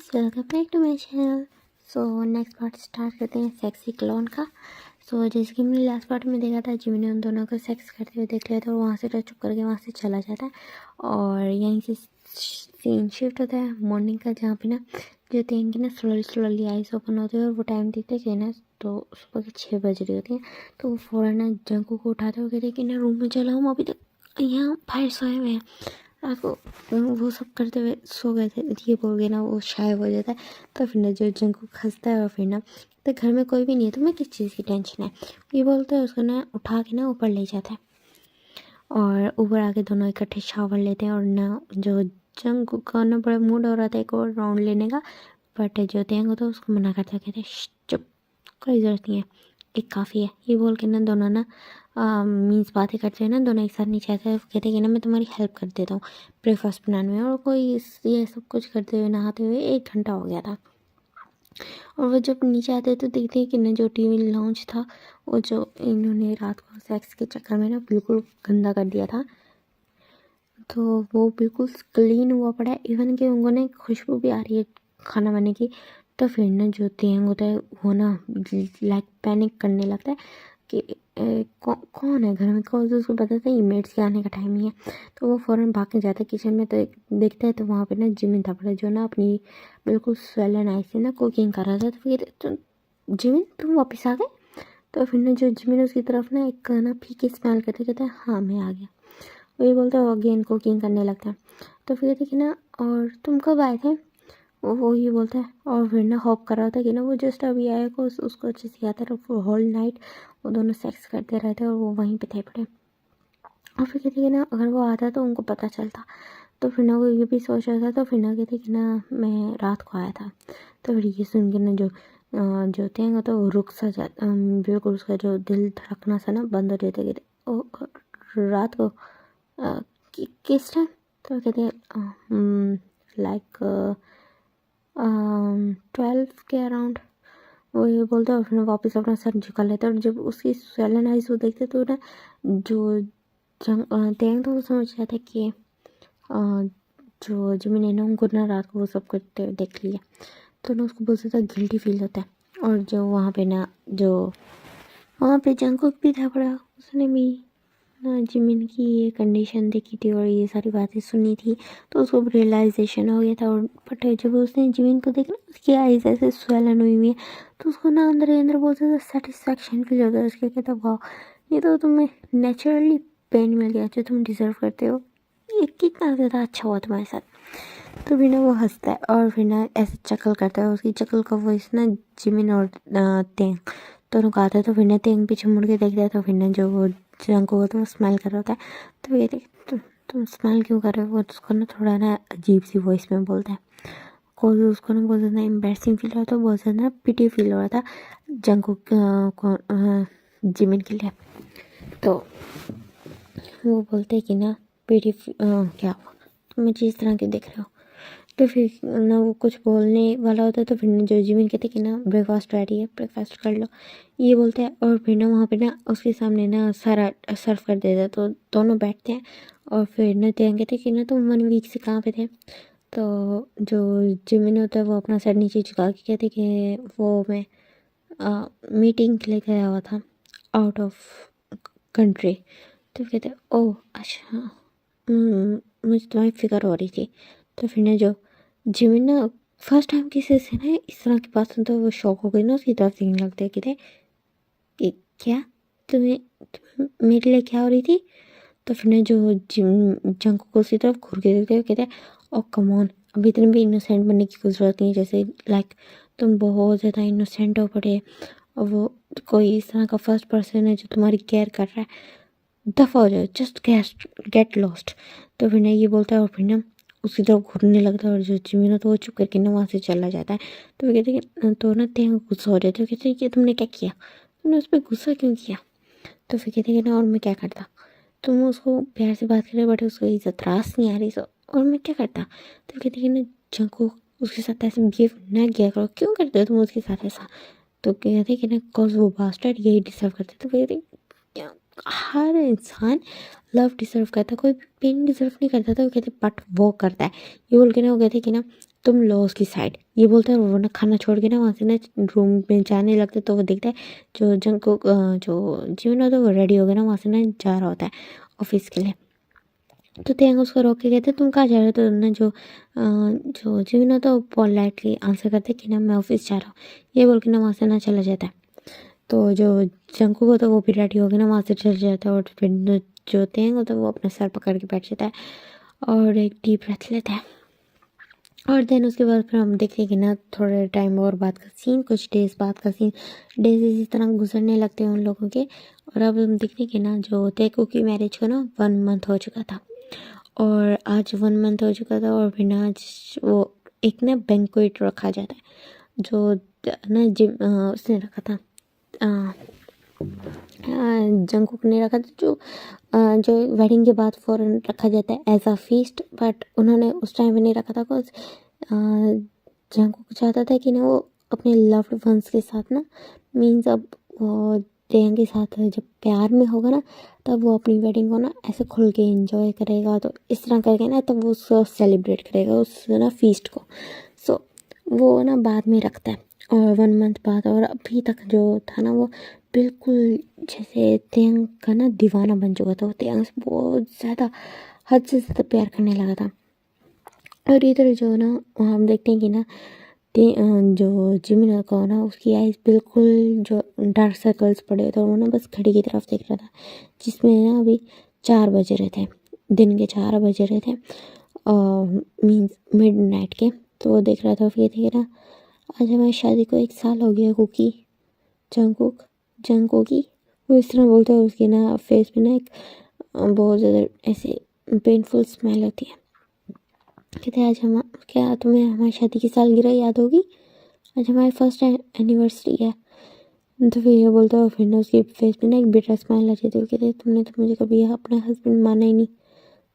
Guys, welcome back to my channel. So next part start करते हैं sexy clone का। सो जैसे कि हमने लास्ट पार्ट में देखा था, जिमी ने उन दोनों को सेक्स करते हुए देख लिया था और वहाँ से टच करके वहाँ से चला जाता है और यहीं से सीन शिफ्ट होता है मॉर्निंग का, जहाँ पे ना जो तेन की ना स्लोली आइज ओपन होती है और वो टाइम देखते हैं कि ना तो सुबह के 6 बज रही होती है। तो वो फ़ौरन ना जंकू को उठाते हुए कहते हैं कि ना रूम में चला हूँ, अभी तक यहाँ बाहर सोए हुए हैं। रात को वो सब करते हुए सो गए थे, ये बोल के ना वो शायद हो जाता है। तो फिर ना जो जंकू खंसता है और फिर ना तो घर में कोई भी नहीं है, तुम्हें किस चीज़ की टेंशन है, ये बोलते हैं। उसको ना उठा के ना ऊपर ले जाता है और ऊपर आके दोनों इकट्ठे शावर लेते हैं। और ना जो जंकू का ना बड़ा मूड हो रहा था एक और राउंड लेने का, बट जो तेंग तो उसको मना करता है, कहते चुप, कोई ज़रूरत नहीं है, एक काफ़ी है, ये बोल के ना दोनों ना मीन्स बातें करते हैं ना दोनों एक साथ नीचे आते हैं। कहते हैं कि ना मैं तुम्हारी हेल्प कर देता हूँ ब्रेकफास्ट बनाने में। और कोई ये सब कुछ करते हुए नहाते हुए 1 घंटा हो गया था। और वो जब नीचे आते तो देखते हैं कि ना जो टीवी लॉन्च था वो जो इन्होंने रात को सेक्स के चक्कर में ना बिल्कुल गंदा कर दिया था, तो वो बिल्कुल क्लीन हुआ पड़ा है। इवन कि उन्होंने खुशबू भी आ रही है खाना बनाने की। तो फिर ना जो तेंग होता है वो ना लाइक पैनिक करने लगता है कि कौन है घर में, कौन से उसको पता था मेड्स के आने का टाइम ही है। तो वो फ़ौरन भाग के जाता है किचन में, तो देखता है तो वहाँ पे ना जिमिन था पड़ा, जो ना अपनी बिल्कुल स्वेलन आई से ना कुकिंग कर रहा था। तो फिर तो जिमिन तुम वापस आ गए। तो फिर ना जो जिमिन उसकी तरफ ना एक ना फीकी स्मेल करते कहते हैं हाँ मैं आ गया। वही बोलता है अगेन कुकिंग करने लगता है। तो फिर देखिए ना और तुम कब आए थे, वो ही बोलता है। और फिर ना होप कर रहा था कि ना वो जस्ट अभी आया को उसको अच्छे से याद है। और होल नाइट वो दोनों सेक्स करते रहते और वो वहीं पे थे पड़े। और फिर कहते कि ना अगर वो आता तो उनको पता चलता। तो फिर ना वो ये भी सोच रहा था। तो फिर ना कहते कि ना मैं रात को आया था। तो फिर ये सुन के ना जो तेंगा तो रुक सा जाता, बिल्कुल उसका जो दिल धड़कना सा ना बंद हो जाता है। कहते ओ रात को किस टाइम। तो कहते हैं लाइक 12 के अराउंड। वो ये बोलता है और फिर वापस अपना सर झुका लेता है। और जब उसकी स्वेलन आइज वो देखते तो ना जो तेंग तो वो समझ जाता है कि जो जिमिन है ना उनको ना रात को वो सब करते हुए देख लिया। तो ना उसको बहुत ज़्यादा गिल्टी फील होता है। और जो वहाँ पे ना जो वहाँ पे जंकुक भी था पड़ा, उसने भी ना जिमिन की ये कंडीशन देखी थी और ये सारी बातें सुनी थी। तो उसको रियलाइजेशन हो गया था। और बट जब उसने जिमिन को देखा उसकी आइज ऐसे स्वेलन हुई हुई है, तो उसको ना अंदर ही अंदर बहुत ज़्यादा सेटिस्फेक्शन फील होता है। उसके कहता वाह, ये तो तुम्हें नेचुरली पेन मिल गया जो तुम डिज़र्व करते हो, ये कितना ज़्यादा अच्छा हुआ तुम्हारे साथ। तो फिर ना वो हंसता है और फिर ना ऐसे चकल करता है। उसकी चकल का वॉइस ना जिमिन और तेंग दोनों का आता है। तो फिर ना तेंग पीछे मुड़ के देखता है। तो फिर ना जो वो जंको होता है वो स्माइल कर रहा होता है। तो ये देख तुम स्माइल क्यों कर रहे हो, वो उसको ना थोड़ा ना अजीब सी वॉइस में बोलता है। कोई उसको ना बहुत ज़्यादा एम्बेरसिंग फील हो रहा था, बहुत ज़्यादा पिटी फील हो रहा था जंको को जिमिन के लिए। तो वो बोलते हैं कि ना पिटी क्या तुम मुझे इस तरह के देख रहे हो। तो फिर ना वो कुछ बोलने वाला होता है। तो फिर ना जो जिमिन कहते कि ना ब्रेकफास्ट रेडी है, ब्रेकफास्ट कर लो, ये बोलते हैं। और फिर ना वहाँ पे ना उसके सामने ना सारा सर्व कर देता है। तो दोनों बैठते हैं और फिर ना तेंग कहते कि ना तुम 1 वीक से कहाँ पे थे। तो जो जिमिन होता है वो अपना सर नीचे झुका के कहते कि वो मैं मीटिंग के लिए गया हुआ था आउट ऑफ कंट्री। तो कहते ओह अच्छा, मुझे तुम्हारी फिक्र हो रही थी। तो फिर ना जो जिमिन ना फर्स्ट टाइम किसी से ना इस तरह की बात सुनते वो शॉक हो गई ना, उसकी तरफ देखने लगते हैं कि क्या तुम्हें मेरे लिए क्या हो रही थी। तो फिर ना जो जंको को उसी तरफ घूर के देखते हुए कहते हैं ओ कम ऑन, अभी इतने भी इनोसेंट बनने की कोई ज़रूरत नहीं, जैसे लाइक तुम बहुत ज़्यादा इनोसेंट हो पड़े और वो कोई इस तरह का फर्स्ट पर्सन है जो तुम्हारी केयर कर रहा है, दफ़ा हो जाए, जस्ट गेट लॉस्ट। तो फिर ना ये बोलता है और फिर ना उसी तरफ घूरने लगता है। और जो जिमिन तो वो चुप करके ना वहाँ से चला जाता है। तो वो कहते हैं तो ना तेंग गुस्सा हो जाता है, कहते हैं कि तुमने क्या किया, तुमने उस पर गुस्सा क्यों किया। तो फिर कहते हैं कि ना और मैं क्या करता, तुम उसको प्यार से बात करे बट उसको इज्जत रास नहीं आ रही, सो और मैं क्या करता। तो कहते हैं कि ना जंको उसके साथ ऐसे बिहेव ना किया करो, क्यों करते हो तुम उसके साथ ऐसा। तो कहते हैं कि ना कॉज वो बास्टर्ड यही डिजर्व करते। तो कहते हैं क्या, हर इंसान लव डिजर्व करता है, कोई पेन डिजर्व नहीं करता। तो वो कहते बट वो करता है, ये बोल के ना वो कहते कि ना तुम लो उसकी साइड, ये बोलता है। वो ना खाना छोड़ के ना वहाँ से ना रूम में जाने लगते, तो वो देखता है जो जंगकुक जो जीवन होता है वो रेडी हो गया ना, वहाँ से ना जा रहा होता है ऑफिस के लिए। तो त्यांग उसको रोक के कहते तुम कहाँ जा रहे हो, तो ना जो जीवन होता है वो पोलाइटली आंसर करते कि ना मैं ऑफिस जा रहा हूँ, ये बोल के ना वहाँ से ना चला जाता है। तो जो जंकुक होता है वो भी रेडी हो गया ना, वहाँ से चला जाता है। और फिर जो तेंग होता है वो अपना सर पकड़ के बैठ जाता है और एक डीप ब्रेथ लेता है। और देन उसके बाद फिर हम देखते हैं कि ना थोड़े टाइम और बाद का सीन, कुछ डेज बाद का सीन, डेज इसी तरह गुजरने लगते हैं उन लोगों के। और अब हम देखते हैं कि ना जो तेकू की मैरिज को ना 1 मंथ हो चुका था, और आज 1 मंथ हो चुका था। और फिर ना आज वो एक ना बैंक्वेट रखा जाता है जो ना जिम उसने रखा था, जंगकुक ने रखा था, जो वेडिंग के बाद फ़ौरन रखा जाता है एज अ फीस्ट। बट उन्होंने उस टाइम पे नहीं रखा था, बिकॉज जंगकुक चाहता था कि ना वो अपने लव्ड वंस के साथ ना, मीन्स अब वो तेंग के साथ जब प्यार में होगा ना, तब वो अपनी वेडिंग को ना ऐसे खुल के एंजॉय करेगा। तो इस तरह करके ना तब वो उसको सेलिब्रेट करेगा उस ना फीस्ट को। सो वो ना बाद में रखता है, और 1 मंथ बाद। और अभी तक जो था ना वो बिल्कुल जैसे तेंग का ना दीवाना बन चुका था। वो तेंग से बहुत ज़्यादा, हद से ज़्यादा प्यार करने लगा था। और इधर जो ना हम देखते हैं कि ना जो जिमिन का ना उसकी आइज बिल्कुल जो डार्क सर्कल्स पड़े थे, वो ना बस घड़ी की तरफ देख रहा था, जिसमें ना अभी 4 बज रहे थे, दिन के 4 बज रहे थे, मीन्स मिड नाइट के। तो वो देख रहा था, फिर देख ना आज हमारी शादी को 1 साल हो गया कुकी, जंगकुक जंगकुकी, वो इस तरह बोलता है। उसके ना फेस पे ना एक बहुत ज़्यादा ऐसे पेनफुल स्माइल होती है। कहते आज हम, क्या तुम्हें हमारी शादी की सालगिरह याद होगी, आज हमारी फर्स्ट एनिवर्सरी है। तो फिर ये बोलता है, फिर ना उसके फेस पे ना एक बिटर स्माइल आ जाती है। कहते तुमने तो मुझे कभी अपना हस्बैंड माना ही नहीं,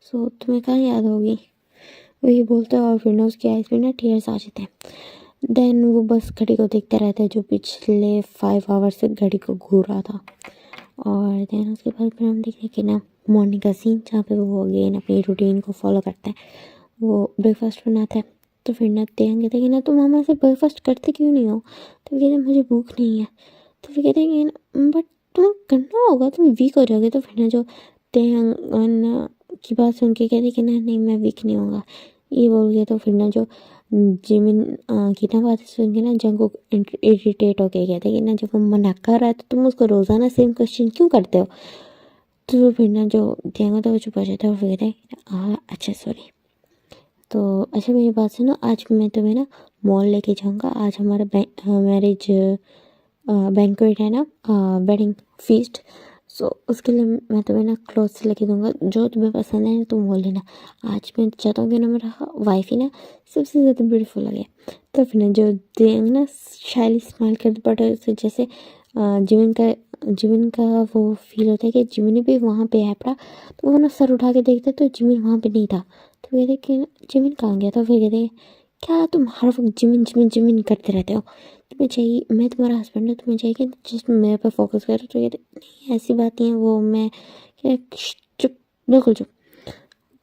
सो तुम्हें कहाँ याद होगी, वो ये बोलता है। और फिर ना उसकी आइज में ना टीयर्स आ जाते हैं। देन वो बस घड़ी को देखता रहता है, जो पिछले 5 आवर्स से घड़ी को घूर रहा था। और देन उसके बाद फिर हम देखते हैं कि ना मॉर्निंग का सीन, जहाँ पे वो अगेन अपनी रूटीन को फॉलो करता है। वो ब्रेकफास्ट बनाता है। तो फिर ना तेंग कहते हैं कि ना तुम हमारे से ब्रेकफास्ट करते क्यों नहीं हो, तो कहते हैं मुझे भूख नहीं है। तो फिर कहते हैं कि बट तुम्हें करना होगा, तुम वीक हो जाओगे। तो फिर ना जो तेंग की बात सुन के कहते हैं कि ना नहीं मैं वीक नहीं होगा, ये बोल गया। तो फिर ना जो जिमिन की ना बात सुन के ना जंगकुक इरिटेट होके कहते हैं कि ना जब वो मना कर रहा है तो तुम उसको रोज़ाना सेम क्वेश्चन क्यों करते हो। तो फिर ना जो तेंग होता है वो चुप हो जाता है, और फिर कहते हैं हाँ अच्छा सॉरी। तो अच्छा मेरी बात सुनो, आज मैं तुम्हें ना मॉल लेके जाऊँगा। आज हमारा मैरिज बैंक्वेट है ना, वेडिंग फीस्ट। सो उसके लिए मैं तुम्हें ना क्लोथ्स लेके दूँगा, जो तुम्हें पसंद है ना तुम वो लेना। आज मैं चाहता हूँ कि ना मेरा वाइफ ही ना सबसे ज़्यादा ब्यूटीफुल लगे। तो फिर ना जो देंग ना शायली स्माइल कर, बट उसे जैसे जिमिन का वो फील होता है कि जिमिन भी वहाँ पे है पड़ा। तो वो ना सर उठा के देखते तो जिमिन वहाँ पे नहीं था। तो कहते कि जिमिन कहाँ गया। तो फिर कहते क्या तुम हर वक्त जिमिन जिमिन जिमिन करते रहते हो, तुम्हें चाहिए, मैं तुम्हारा हस्बैंड हूँ, तुम्हें चाहिए कि जस्ट मेरे पे फोकस करो। तो कहते नहीं ऐसी बात नहीं है, वो मैं चुप, बिल्कुल चुप,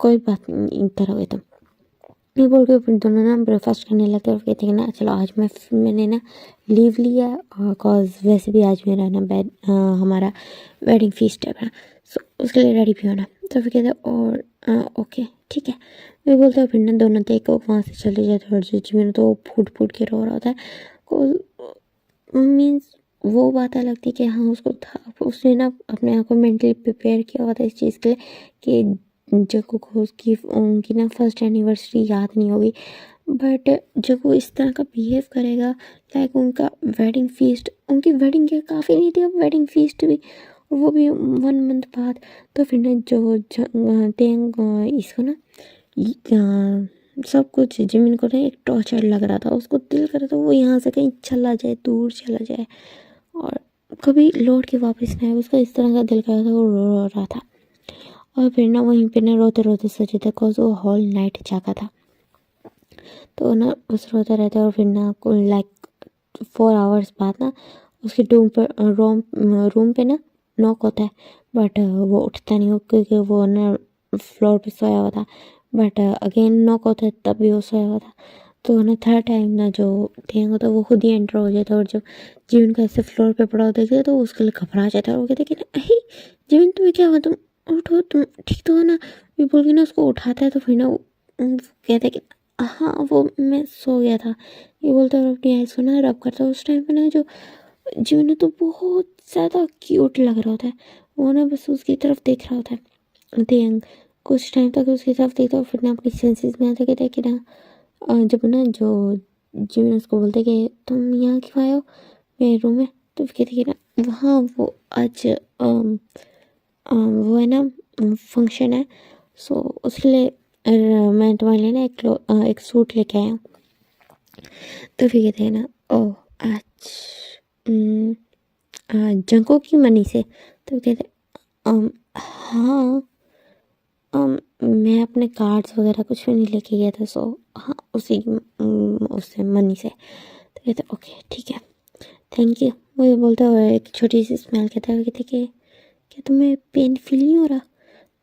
कोई बात नहीं करोगे तुम, ये बोल के फिर दोनों ना ब्रेकफास्ट करने लगते और कहते हैं ना चलो आज मैंने ना लीव लिया, और कॉज वैसे भी आज मेरा ना हमारा वेडिंग फीस्ट है, सो उसके लिए रेडी भी होना। तो फिर कहते हैं और ओके ठीक है, मैं बोलता हूँ। फिर ना दोनों देखो वहाँ से चले जाते हैं, और जो मेरे तो फूट फूट के रो रहा होता है। मीन्स वो बात अलग थी कि हाँ उसको था, उसने ना अपने आप को मेंटली प्रिपेयर किया हुआ था इस चीज़ के लिए कि जब को उसकी उनकी ना फर्स्ट एनिवर्सरी याद नहीं होगी। बट जब वो इस तरह का बिहेव करेगा, लाइक उनका वेडिंग फीस्ट, उनकी वेडिंग के काफ़ी नहीं थी, अब वेडिंग फीस्ट भी, वो भी 1 मंथ बाद। तो फिर ना जो तेंग इसको ना सब कुछ जिमिन को ना एक टॉर्चर लग रहा था, उसको दिल कर रहा था वो यहाँ से कहीं चला जाए, दूर चला जाए, और कभी लौट के वापस ना आए। उसका इस तरह का दिल कर रहा था, वो रो रहा था। और फिर ना वहीं पे ना रोते रोते सोचे था, बिकॉज वो होल नाइट जागा था। तो ना बस रोता रहता है। और फिर ना लाइक 4 आवर्स बाद ना उसके रूम पे ना नॉक होता है, बट वो उठता नहीं हो, क्योंकि वो ना फ्लोर पे सोया हुआ था। बट अगेन नॉक होता है, तब भी वो सोया हुआ था। तो ना थर्ड टाइम ना जो टेंग होता है वो खुद ही एंटर हो जाता है, और जब जीवन का ऐसे फ्लोर पे पड़ा होता है तो उसके लिए घबरा जाता है। वो कहते कि ना अरे जीवन तुम्हें क्या हुआ, तुम उठो, तुम ठीक तो हो ना, ये बोल के ना उसको उठाता है। तो फिर ना वो कहता है कि हाँ वो मैं सो गया था, ये बोलता है और अपनी आइज़ को ना रब करता है। उस टाइम पे ना जो जीवन तो बहुत ज़्यादा क्यूट लग रहा होता है, वो ना बस उसकी तरफ देख रहा होता है। टेंग कुछ टाइम तक उसकी तरफ देखता है, फिर ना अपनी सेंसेस में आता कहता है कि ना जब ना जो जिमिन उसको बोलते कि तुम यहाँ क्यों आए हो मेरे रूम में, तो फिर कहते कि ना वहाँ वो आज वो है ना फंक्शन है, सो उसके लिए मैं तुम्हारे लिए ना एक सूट लेके आया हूँ। तो फिर कहते हैं ना ओह आज जंको की मनी से। तो कहते हाँ मैं अपने कार्ड्स वगैरह कुछ भी नहीं लेके गया था, सो हाँ उसी उससे मनी से। तो कहते ओके ठीक है थैंक यू। वो ये बोलता हुआ एक छोटी सी स्मेल कहता है, कहते कि क्या तुम्हें पेन फील नहीं हो रहा।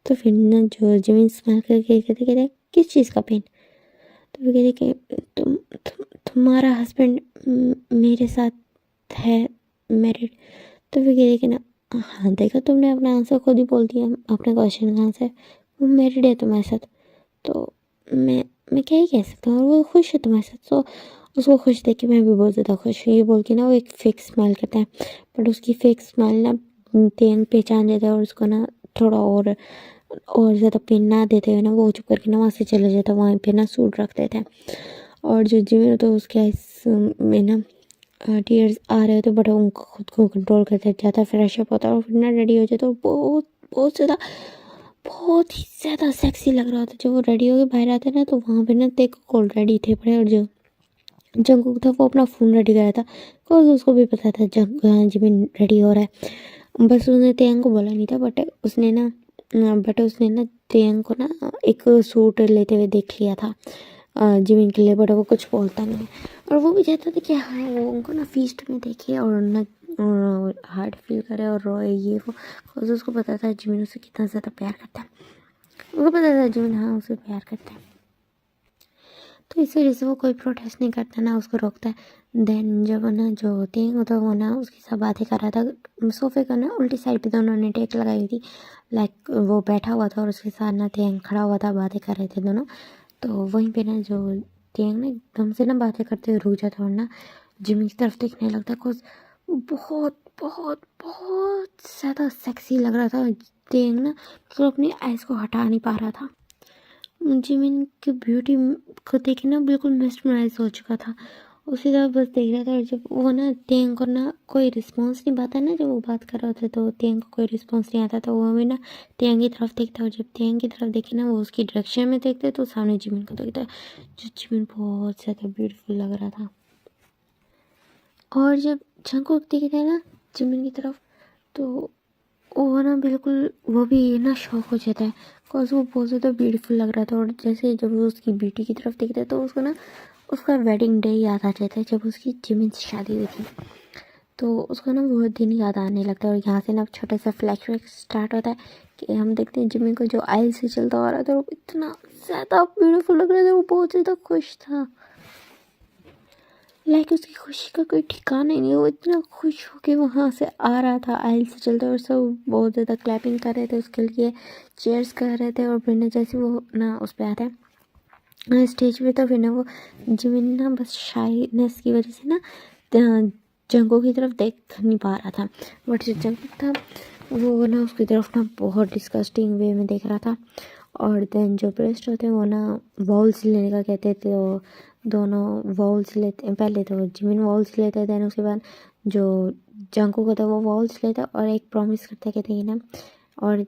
तो फिर ना जो जमीन स्मेल करके कहते किस चीज़ का पेन। तो फिर कहते कि तुम्हारा हस्बैंड मेरे साथ है मैरिड। तो फिर कहते कि ना हाँ देखा तुमने अपना आंसर खुद ही बोल दिया, अपने क्वेश्चन का आंसर, वो मैरिड है तुम्हारे साथ। तो मैं क्या ही कह सकता हूँ, और वो खुश है तुम्हारे साथ। सो उसको खुश देख के मैं भी बहुत ज़्यादा खुश हूँ, ये बोल के ना वो एक फेक स्माइल करता है। बट उसकी फेक स्माइल ना तेन पहचान जाता है, और उसको ना थोड़ा और ज़्यादा पेन ना देते हुए ना वो चुप करके ना वहाँ से चले जाता है, वहाँ पे ना सूट रख देता है। और जो जिमी होता है उसके आइस में ना टीयर्स आ रहे होते, बट उनको खुद को कंट्रोल करते जाता है, फ्रेश अप होता है और फिर ना रेडी हो जाता है। बहुत बहुत ही ज़्यादा सेक्सी लग रहा होता है। जब वो रेडी होकर बाहर आता है ना, तो वहाँ पे ना देखो ऑलरेडी थे पड़े, और जो जंगकुक था वो अपना फ़ोन रेडी कर रहा था, बिकॉज उसको भी पता था जिमिन रेडी हो रहा है। बस उसने तेयंग को बोला नहीं था, बट उसने ना तेयंग को ना एक सूट लेते हुए देख लिया था जिमिन के लिए, बट वो कुछ बोलता नहीं है। और वो भी चाहता था कि हाँ वो उनको ना फीस्ट में देखे और ना हार्ट फील करे और रोए ये वो, बिकॉज उसको पता था जिमिन उसे कितना ज़्यादा प्यार करता है। उसको पता था जिमिन हाँ उसे प्यार करता है, तो इस वजह से वो कोई प्रोटेस्ट नहीं करता ना उसको रोकता है। देन जब ना जो तेंग होता है वो ना उसके साथ बातें कर रहा था सोफे का ना उल्टी साइड पे दोनों ने टेक लगाई थी, लाइक वो बैठा हुआ था और उसके साथ ना तेंग खड़ा हुआ था, बातें कर रहे थे दोनों। तो वहीं पे ना जो तेंग ना एकदम से ना बातें करते हुए रुक जाता और ना जिमी की तरफ देखने लगता है, बिकॉज बहुत बहुत बहुत ज़्यादा सेक्सी लग रहा था तेंग ना, तो अपनी आइज़ को हटा नहीं पा रहा था। जिमिन की ब्यूटी को देख के ना बिल्कुल मेस्मराइज हो चुका था, उसी तरह बस देख रहा था। और जब वो ना तेंग को ना कोई रिस्पॉन्स नहीं पाता ना, जब वो बात कर रहे होते तो तेंग को कोई रिस्पॉन्स नहीं आता, तो वो भी ना तेंग की तरफ देखता है। और जब तेंग की तरफ देखे ना वो उसकी डायरेक्शन में देखते तो सामने जिमिन को देखता है, जो जिमिन बहुत ज़्यादा ब्यूटीफुल लग रहा था। और जब जंगकुक देखता है ना जिमिन की तरफ, तो वो ना बिल्कुल वो भी ना शॉक हो जाता है, बिकॉज वो बहुत ज़्यादा ब्यूटीफुल लग रहा था। और जैसे जब वो उसकी ब्यूटी की तरफ देखता है तो उसको ना उसका वेडिंग डे याद आ जाता है, जब उसकी जिमिन से शादी हुई थी। तो उसको ना वो दिन याद आने लगता है, और यहाँ से ना छोटा सा फ्लैशबैक स्टार्ट होता है कि हम देखते हैं जिमिन को जो आइल से चलता आ रहा था, वो इतना ज़्यादा ब्यूटीफुल लग रहा था, वो बहुत ज़्यादा खुश था। लाइक उसकी खुशी का कोई ठिकाना ही नहीं, वो इतना खुश होके वहाँ से आ रहा था आइल से चलते, और सब बहुत ज़्यादा क्लैपिंग कर रहे थे उसके लिए, चेयर्स कर रहे थे। और फिर ना जैसे वो ना उस पर आता है स्टेज पे, तो फिर ना वो जिमिन ना बस शाईनेस की वजह से ना जंगो की तरफ देख नहीं पा रहा था, बट जो जंगो था वो ना उसकी तरफ ना बहुत डिस्गस्टिंग वे में देख रहा था। और देन जो प्रेस्ट होते हैं वो ना वॉल्स लेने का कहते थे, तो दोनों वॉल्स लेते हैं। पहले तो जिमिन वॉल्स लेते हैं, देन उसके बाद जो जंको होता है वो वॉल्स लेता है और एक प्रॉमिस करता है, कहते हैं ना और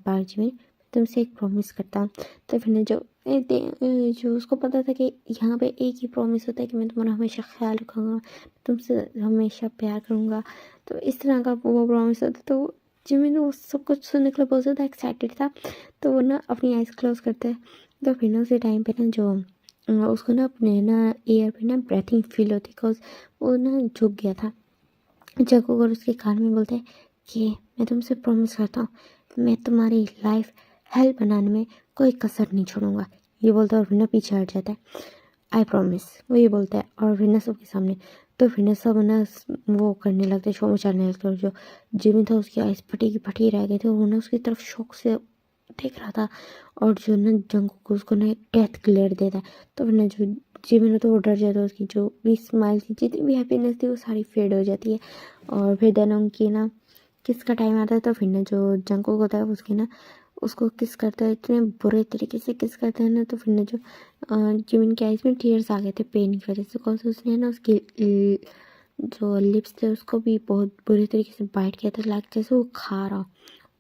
पार्क जिमिन तुमसे एक प्रॉमिस करता हूँ। तो फिर ना जो उसको पता था कि यहाँ पे एक ही प्रॉमिस होता है कि मैं तुम्हारा हमेशा ख्याल रखूँगा, तुमसे हमेशा प्यार करूँगा, तो इस तरह का वो प्रॉमिस होता है। तो जिमिन वो सब कुछ सुनने के लिए बहुत ज़्यादा एक्साइटेड था, तो वो ना अपनी आइज़ क्लोज करता है। तो फिर ना उसी टाइम पे ना जो उसको ना अपने ना ईयर पे ना ब्रेथिंग फील होती, बिकॉज वो ना झुक गया था। जब अगर उसके कान में बोलते हैं कि मैं तुमसे प्रॉमिस करता हूँ मैं तुम्हारी लाइफ हेल्प बनाने में कोई कसर नहीं छोड़ूंगा, ये बोलता है और फिर ना पीछे हट जाता है, आई प्रॉमिस, वो ये बोलता है और फिर ना सबके सामने। तो फिर ना सब ना वो करने लगते, शो मचाने लगते, और जो जिमी था उसकी आइस फटी की फटी रह गई थी, और वो ना उसकी तरफ शौक से देख रहा था। और जो ना जंगकुक को उसको ना डेथ ग्लेयर देता है। तो फिर ना जो जिमी तो वो डर जाता है, उसकी जो भी स्माइल थी, जितनी भी हैप्पीनेस थी, वो सारी फेड हो जाती है। और फिर देन उनकी ना किस का टाइम आता है। तो फिर ना जो जंगकुक होता है उसके ना उसको किस करता है, इतने बुरे तरीके से किस करता है ना। तो फिर ना जो जिमिन के आइज में टीयर्स आ गए थे पेन की वजह से, बिकॉज उसने ना उसकी जो लिप्स थे उसको भी बहुत बुरी तरीके से बाइट किया था, लाइक जैसे वो खा रहा हो,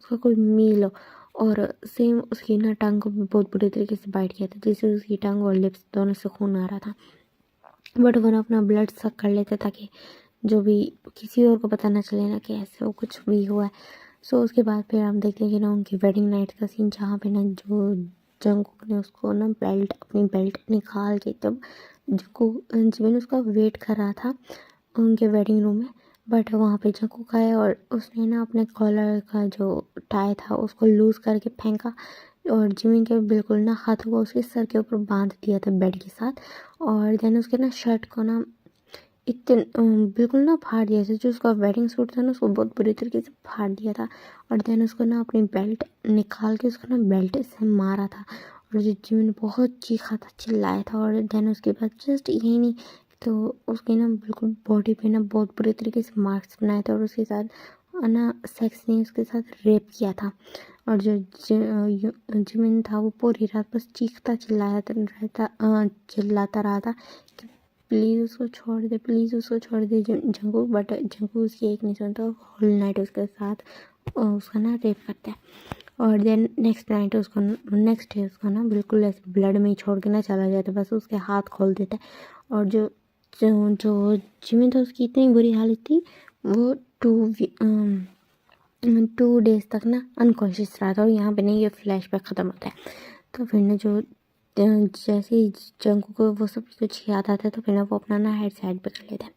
उसका कोई मील हो। और सेम उसकी ना टंग को भी बहुत बुरी तरीके से बाइट किया था, जिससे उसकी टंग और लिप्स दोनों से खून आ रहा था। बट वो ना अपना ब्लड सक कर लेते ताकि जो भी किसी और को पता ना चले ना कि ऐसे वो कुछ भी हुआ है। सो उसके बाद फिर हम देखते हैं कि ना उनकी वेडिंग नाइट का सीन, जहाँ पे ना जो जंगकुक ने उसको ना अपनी बेल्ट निकाल के, जब जिमिन उसका वेट कर रहा था उनके वेडिंग रूम में, बट वहाँ पे जंगकुक आया और उसने ना अपने कॉलर का जो टाई था उसको लूज करके फेंका, और जिमिन के बिल्कुल ना हाथों को उसके सर के ऊपर बांध दिया था बेड के साथ। और देन उसके ना शर्ट को ना इतने बिल्कुल ना फाड़ दिया था, जो उसका वेडिंग सूट था ना उसको बहुत बुरी तरीके से फाड़ दिया था। और देन उसको ना अपनी बेल्ट निकाल के उसको ना बेल्ट से मारा था, और जो जिमिन बहुत चीखा था, चिल्लाया था। और देन उसके बाद जस्ट यही नहीं, तो उसके ना बिल्कुल बॉडी पे ना बहुत बुरी तरीके से मार्क्स बनाए थे, और उसके साथ ना सेक्स ने उसके साथ रेप किया था। और जो जिमिन था वो पूरी रात बस चीखता चिल्लाता रहा था कि प्लीज़ उसको छोड़ दे, प्लीज़ उसको छोड़ दे जंगकुक। बट जंगकुक उसकी एक नहीं सुनता, होल नाइट उसके साथ उसका ना रेप करता है। और देन नेक्स्ट डे उसको ना बिल्कुल ऐसे ब्लड में ही छोड़ के ना चला जाता है, बस उसके हाथ खोल देता है। और जो जो जो जिमिन था उसकी इतनी बुरी हालत थी, वो 2 डेज तक ना अनकॉन्शियस रहा था। और यहाँ पे नहीं, ये फ्लैशबैक ख़त्म होता है। तो फिर ना जो जैसे ही जंगकुक को वो सब कुछ याद आता है, तो फिर ना वो अपना ना हेड साइड पे कर लेता है,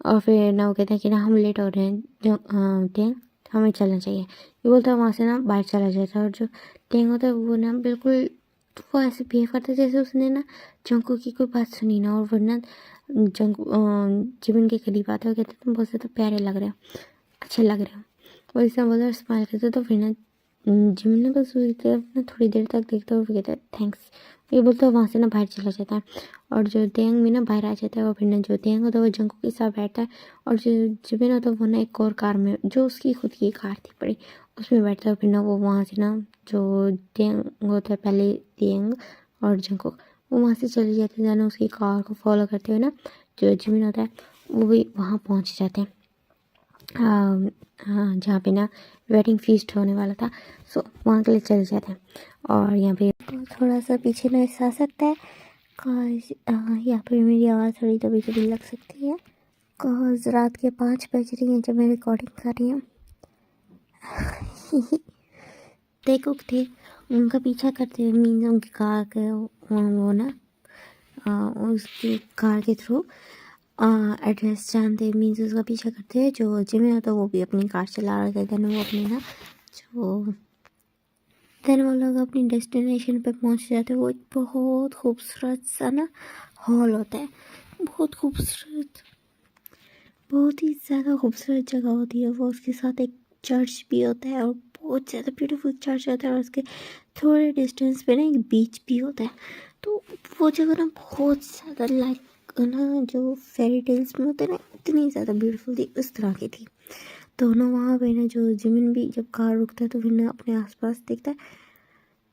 और फिर ना वो कहते हैं कि ना हम लेट हो रहे हैं, जो टेंग हमें चलना चाहिए। ये बोलता है, वहाँ से ना बाहर चला जाता है। और जो टेंग होता है वो ना बिल्कुल वो ऐसे बिहेव करता है जैसे उसने ना जंगकुक की कोई बात सुनी ना। और वरना जिमिन के करीब आता है, वो कहते हैं तुम बहुत ज़्यादा प्यारे लग रहे हो, अच्छे लग रहे हो, और ऐसा बोला और स्माइल करते। तो फिर ना जिमिन ने बस उसकी तरफ ना थोड़ी देर तक देखता है, और फिर कहता है थैंक्स, ये बोलता है, वहाँ से ना बाहर चला जाता है। और जो तेंग भी ना बाहर आ जाता है, और फिर ना जो तेंग होता है वो जंगकुक के साथ बैठता है, और जो जिमिन होता है वो ना एक और कार में, जो उसकी खुद की कार थी बड़ी, उसमें बैठता है। फिर ना वो वहाँ से ना जो तेंग होता है, पहले तेंग और जंगकुक वो वहाँ से चले जाते हैं, उसकी कार को फॉलो करते हुए ना जो जिमिन होता है वो भी वहाँ पहुँच जाते हैं, हाँ जहाँ पे ना वेडिंग फीस्ट होने वाला था। सो वहाँ के लिए चले जाते हैं। और यहाँ पे थोड़ा सा पीछे नॉइस आ सकता है, कॉज यहाँ पे मेरी आवाज़ थोड़ी दबी दबी लग सकती है, कॉज रात के 5 बज रही हैं जब मैं रिकॉर्डिंग कर रही हूँ। देखो थे उनका पीछा करते हुए, मीन्स उनकी कार के वो ना उसकी कार के थ्रू एड्रेस जानते, मीन्स उसका पीछा करते हैं। जो जिमी होता वो भी अपनी कार चला रहा था। देन वो अपने ना जो देन वो लोग अपनी डेस्टिनेशन पे पहुंच जाते हैं। वो एक बहुत खूबसूरत सा ना हॉल होता है, बहुत खूबसूरत, बहुत ही ज़्यादा खूबसूरत जगह होती है वो। उसके साथ एक चर्च भी होता है, और बहुत ज़्यादा ब्यूटीफुल चर्च होता है, और उसके थोड़े डिस्टेंस पे ना एक बीच भी होता है। तो वो जगह ना बहुत ज़्यादा लाइक ना जो फेरी टेल्स में होते हैं ना, इतनी ज़्यादा ब्यूटीफुल थी, उस तरह की थी। तो ना वहाँ पे ना जो जिमिन भी जब कार रुकता है तो फिर ना अपने आसपास देखता है,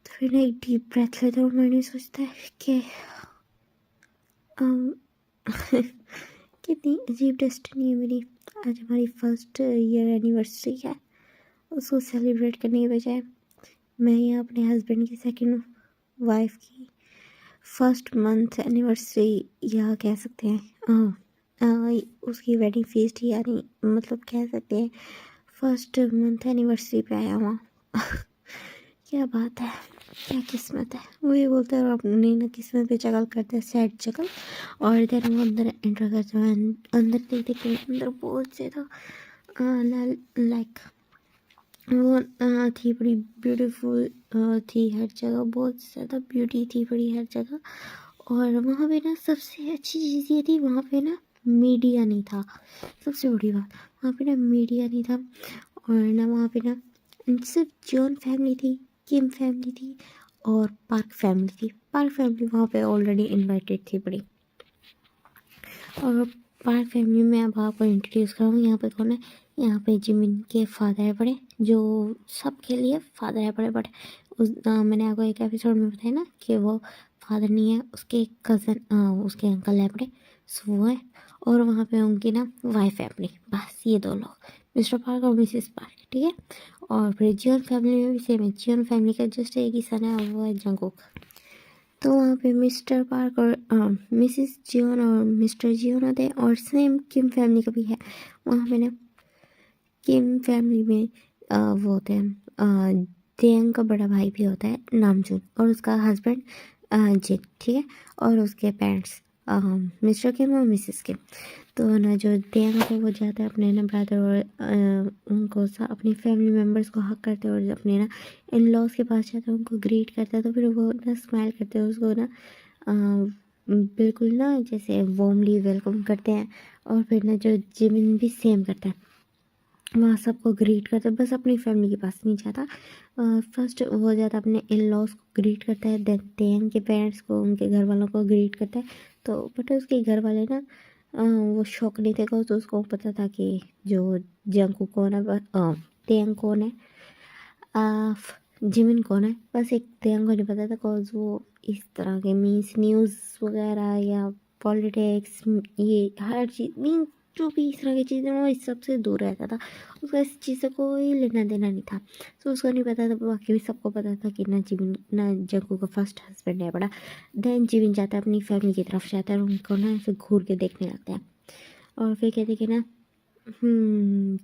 तो फिर ना एक डीप ब्रेथ लेता है, और मैंने सोचता है कि कितनी अजीब डेस्टिनी है मेरी। आज हमारी फर्स्ट ईयर एनिवर्सरी है, उसको सेलिब्रेट करने के बजाय मैं यहाँ अपने हस्बैंड की सेकंड वाइफ की फर्स्ट मंथ एनिवर्सरी, या कह सकते हैं उसकी वेडिंग फीस्ट, यानी मतलब कह सकते हैं फर्स्ट मंथ एनिवर्सरी पे आया हुआ। क्या बात है, क्या किस्मत है, वो ये बोलता है, और अपनी ना किस्मत पे चगल करता है, सैड चगल। और देन वो अंदर एंटर करता है। अंदर देखते कि अंदर बहुत ज़्यादा लाइक वो थी बड़ी ब्यूटीफुल, थी हर जगह, बहुत ज़्यादा ब्यूटी थी बड़ी हर जगह। और वहाँ पे ना सबसे अच्छी चीज़ ये थी, वहाँ पे ना मीडिया नहीं था। सबसे बड़ी बात, वहाँ पे ना मीडिया नहीं था। और ना वहाँ पे ना सिर्फ जॉन फैमिली थी, किम फैमिली थी और पार्क फैमिली थी। पार्क फैमिली वहाँ पे ऑलरेडी इनवाइटेड थी बड़ी। और पार्क फैमिली में अब आपको इंट्रोड्यूस कराऊँ, यहाँ पे कौन है। यहाँ पे जिमिन के फादर है बड़े, जो सबके लिए फादर है बड़े। बट मैंने आपको एक एपिसोड में बताया ना कि वो फादर नहीं है, उसके कज़न, उसके अंकल है बड़े, सो वो है। और वहाँ पे उनकी ना वाइफ है अपनी, बस ये दो लोग, मिस्टर पार्क और मिसेस पार्क, ठीक है। और फिर जियोन फैमिली में भी सेम है, जियोन फैमिली का जस्ट एक ही सन है और वो है जंगकुक। तो वहाँ पे मिस्टर पार्क और मिसेस जियोन और मिस्टर जियोन होते हैं। और सेम किम फैमिली का भी है। वहाँ पे ना किम फैमिली में वो होते हैं, तेयंग का बड़ा भाई भी होता है नामजून, और उसका हस्बैंड जिन, ठीक है। और उसके पेरेंट्स मिस्टर किम और मिसेस किम। तो ना जो तेयंग है वो जाता है अपने ना ब्रदर और उनको अपनी फैमिली मेम्बर्स को हक करते हैं और अपने ना इन लॉज के पास जाता है, उनको ग्रीट करता है। तो फिर वो ना स्माइल करते हैं, उसको ना बिल्कुल ना जैसे वार्मली वेलकम करते हैं। और फिर ना जो जिमिन भी सेम करता है, वहाँ सबको ग्रीट करता है, बस अपनी फैमिली के पास नहीं जाता। फर्स्ट वो जाता है अपने इन लॉज को ग्रीट करता है, देन तेयंग के पेरेंट्स को, उनके घर वालों को ग्रीट करता है। तो बट उसके घर वाले ना वो शौक नहीं थे, तो उसको पता था कि जो जंगकुक कौन है, तेयंग कौन है, जिमिन कौन है, बस एक तेयंग को नहीं पता था। कॉज वो इस तरह के मीन्स न्यूज़ वगैरह या पॉलिटिक्स, ये हर चीज़ मीन जो भी इस तरह की चीज़ें, वो इस सब से दूर रहता था। उसका इस चीज़ से कोई लेना देना नहीं था। तो उसको नहीं पता था, बाकी भी सबको पता था कि ना जिमिन ना जंगकुक का फर्स्ट हस्बैंड है बड़ा। देन जिमिन जाता है अपनी फैमिली की तरफ जाता है और उनको ना ऐसे घूर के देखने लगता है। और फिर कहते कि ना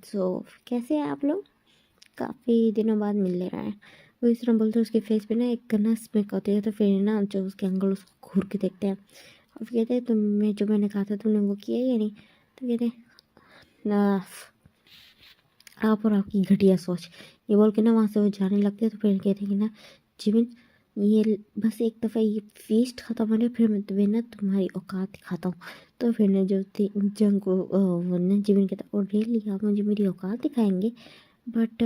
सो कैसे हैं आप लोग, काफ़ी दिनों बाद मिल ले रहा है। वो इस तरह बोलते, उसके फेस पे ना एक ना स्मिक होती है। तो फिर ना जो उसके अंकल उसको घूर के देखते हैं और फिर कहते हैं तुम्हें जो मैंने कहा था तुमने वो किया या नहीं। तो कहते हैं ना आप और आपकी घटिया सोच, ये बोल के ना वहाँ से वो जाने लगते हैं। तो फिर कहते हैं कि ना जिमिन, ये बस एक दफ़ा ये फीस्ट ख़त्म होने फिर मैं तुम्हें ना तुम्हारी औकात दिखाता हूँ। तो फिर ना जो जंग को वो ना जिमिन कहता है, और रियली आप मुझे मेरी औकात दिखाएंगे, बट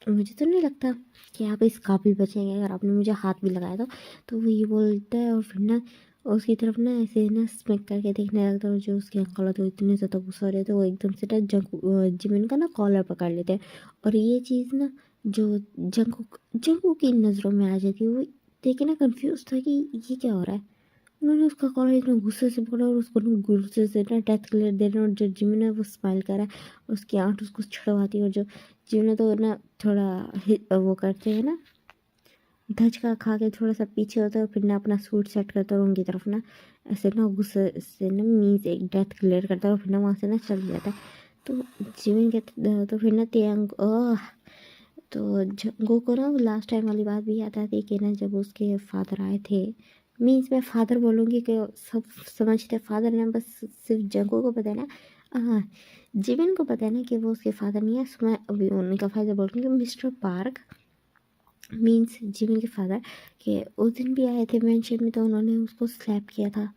मुझे तो नहीं लगता कि आप इस काबिल बचेंगे, अगर आपने मुझे हाथ भी लगाया तो वो ये बोलता है। और फिर ना उसकी तरफ ना ऐसे ना स्मिक करके देखने लगता है। और जो उसके अंकल होते हैं इतने ज़्यादा गुस्सा हो रहे थे, वो एकदम से ना जिमिन का ना कॉलर पकड़ लेते हैं। और ये चीज़ ना जो जंगू की नज़रों में आ जाती है, वो देख के ना कन्फ्यूज़ था कि ये क्या हो रहा है। उन्होंने उसका कॉलर इतना गुस्से से पकड़ा और उसको ना गुस्से से ना डेथ क्लियर दे रहे हैं। और जो जिमिन है वो स्माइल कर रहा है, उसकी आंख उसको छुड़वाती है। और जो जिमिन तो ना थोड़ा वो करते हैं ना, धचका खा के थोड़ा सा पीछे होता है और फिर ना अपना सूट सेट करता है और उनकी तरफ ना ऐसे ना गुस्से से ना मीन्स एक डेथ क्लियर करता है और फिर ना वहाँ से ना चल जाता है। तो जिमिन के तो फिर ना तेयंग तो जंगो को ना लास्ट टाइम वाली बात भी याद आती है कि ना जब उसके फादर आए थे, मीन्स मैं फादर बोलूँगी कि सब समझते फादर ना, बस सिर्फ जंगो को पता है ना, हाँ जिमिन को पता है ना कि वो उसके फादर नहीं है। सो मैं अभी उनका फादर बोल रही हूँ, मिस्टर पार्क मीन्स जिमिन के फादर, कि उस दिन भी आए थे मेंशन में, तो उन्होंने उसको स्लैप किया था।